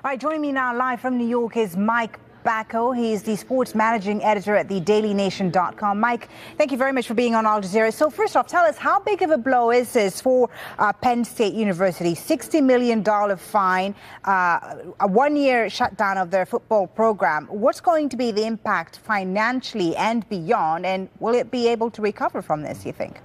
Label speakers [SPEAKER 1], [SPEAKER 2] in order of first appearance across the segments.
[SPEAKER 1] All right, joining me now live from New York is Mike Bako. He's the sports managing editor at thedailynation.com. Mike, thank you very much for being on Al-Jazeera. So first off, tell us, how big of a blow is this for Penn State University? $60 million fine, a one-year shutdown of their football program. What's going to be the impact financially and beyond, and will it be able to recover from this, you think?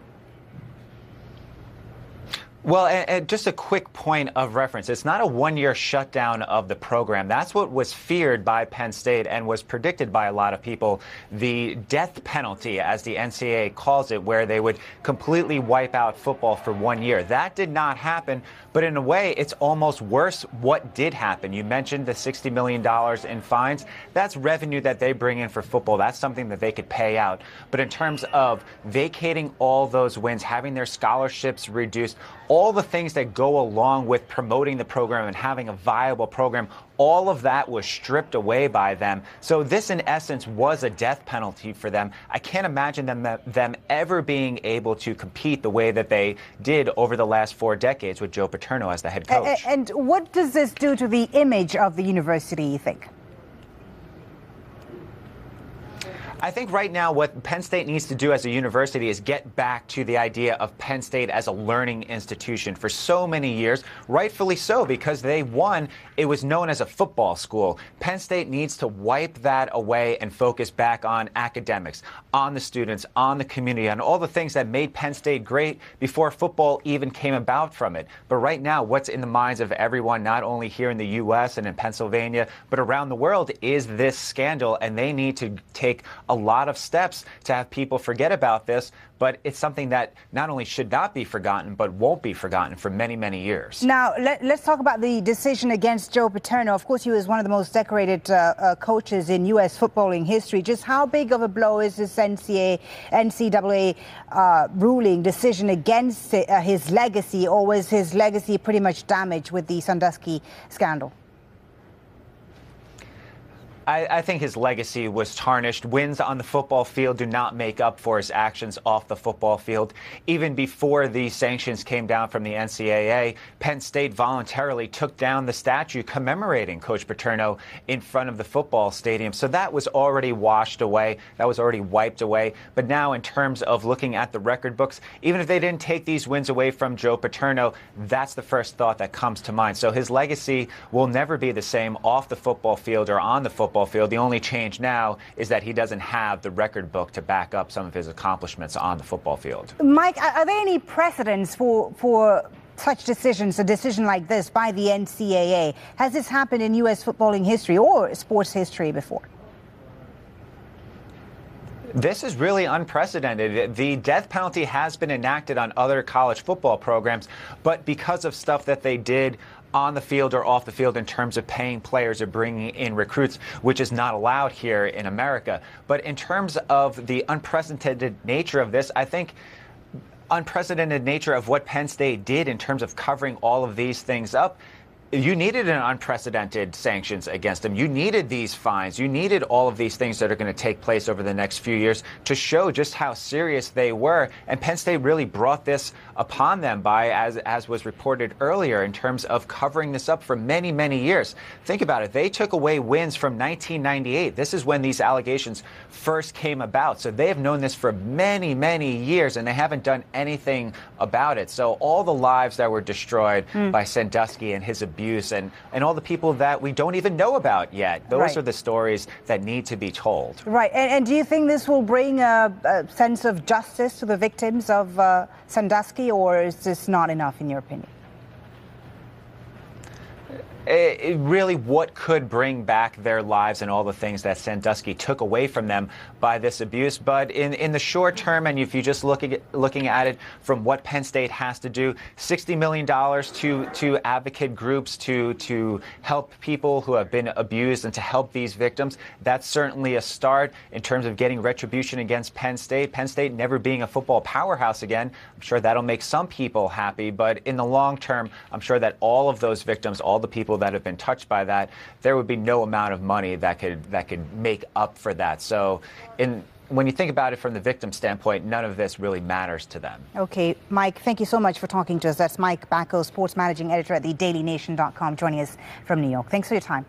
[SPEAKER 2] Well, and just a quick point of reference. It's not a one-year shutdown of the program. That's what was feared by Penn State and was predicted by a lot of people. The death penalty, as the NCAA calls it, where they would completely wipe out football for 1 year. That did not happen. But in a way, it's almost worse what did happen. You mentioned the $60 million in fines. That's revenue that they bring in for football. That's something that they could pay out. But in terms of vacating all those wins, having their scholarships reduced, all the things that go along with promoting the program and having a viable program, all of that was stripped away by them. So this, in essence, was a death penalty for them. I can't imagine them ever being able to compete the way that they did over the last 4 decades with Joe Paterno as the head coach.
[SPEAKER 1] And what does this do to the image of the university, you think?
[SPEAKER 2] I think right now what Penn State needs to do as a university is get back to the idea of Penn State as a learning institution. For so many years, rightfully so, because they won, it was known as a football school. Penn State needs to wipe that away and focus back on academics, on the students, on the community, on all the things that made Penn State great before football even came about from it. But right now, what's in the minds of everyone, not only here in the U.S. and in Pennsylvania, but around the world, is this scandal, and they need to take a lot of steps to have people forget about this. But it's something that not only should not be forgotten, but won't be forgotten for many, many years.
[SPEAKER 1] Now, let's talk about the decision against Joe Paterno. Of course, he was one of the most decorated coaches in U.S. footballing history. Just how big of a blow is this NCAA ruling decision against his legacy, or was his legacy pretty much damaged with the Sandusky scandal?
[SPEAKER 2] I think his legacy was tarnished. Wins on the football field do not make up for his actions off the football field. Even before the sanctions came down from the NCAA, Penn State voluntarily took down the statue commemorating Coach Paterno in front of the football stadium. So that was already washed away. That was already wiped away. But now, in terms of looking at the record books, even if they didn't take these wins away from Joe Paterno, that's the first thought that comes to mind. So his legacy will never be the same off the football field or on the football field. The only change now is that he doesn't have the record book to back up some of his accomplishments on the football field.
[SPEAKER 1] Mike, are there any precedents for such decisions, a decision like this by the NCAA? Has this happened in U.S. footballing history or sports history before?
[SPEAKER 2] This is really unprecedented. The death penalty has been enacted on other college football programs, but because of stuff that they did on the field or off the field in terms of paying players or bringing in recruits, which is not allowed here in America. But in terms of the unprecedented nature of this, I think unprecedented nature of what Penn State did in terms of covering all of these things up, you needed an unprecedented sanctions against them. You needed these fines. You needed all of these things that are going to take place over the next few years to show just how serious they were. And Penn State really brought this upon them by, as was reported earlier, in terms of covering this up for many, many years. Think about it. They took away wins from 1998. This is when these allegations first came about. So they have known this for many, many years, and they haven't done anything about it. So all the lives that were destroyed by Sandusky and his abuse and all the people that we don't even know about yet. Those are the stories that need to be told.
[SPEAKER 1] Right. And do you think this will bring a sense of justice to the victims of Sandusky, or is this not enough in your opinion?
[SPEAKER 2] Really, what could bring back their lives and all the things that Sandusky took away from them by this abuse. But in the short term, and if you just looking at it from what Penn State has to do, $60 million to advocate groups to help people who have been abused and to help these victims, that's certainly a start in terms of getting retribution against Penn State. Penn State never being a football powerhouse again. I'm sure that'll make some people happy. But in the long term, I'm sure that all of those victims, all all the people that have been touched by that, there would be no amount of money that could make up for that. So when you think about it from the victim standpoint, none of this really matters to them.
[SPEAKER 1] Okay, Mike, thank you so much for talking to us. That's Mike Bako, sports managing editor at the dailynation.com, joining us from New York. Thanks for your time.